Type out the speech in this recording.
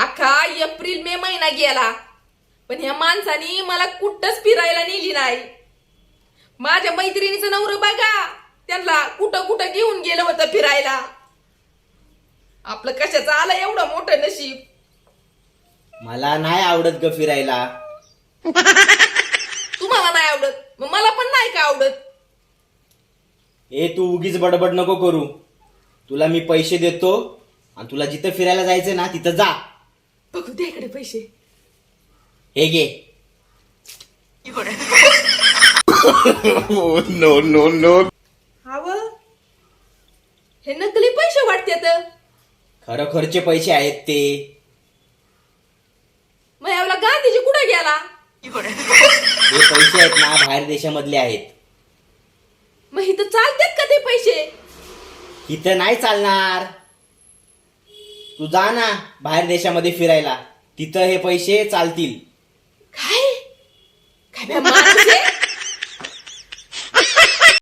अख्खा April May महिना गेला पण ह्या माणसानी मला कुठंच फिरायला नेली नाही. माझ्या मैत्रिणीचं नवरं बघा, त्यांना कुठं कुठं घेऊन गेलं होतं फिरायला. आपलं कशाचं आलं एवढं मोठं नशीब. मला नाही आवडत ग फिरायला. तुम्हाला नाही आवडत मग मला पण नाही का आवडत. ए तू उगीच बडबड नको करू. तुला मी पैसे देतो आणि तुला जिथं फिरायला जायचं ना तिथं जा. बघू दे इकडे पैसे. हे घे. No, no, no. हाव हे नकली पैसे वाटतात. खरोखरचे पैसे आहेत ते. मग यावला गांधीजी कुठे गेला. हे पैसे आहेत ना बाहेर देशामधले आहेत. मग इथं चालतात का ते पैसे. इथं नाही चालणार. तू जा ना बाहेर देशामध्ये फिरायला, तिथं हे पैसे चालतील. काय काय बे माणूस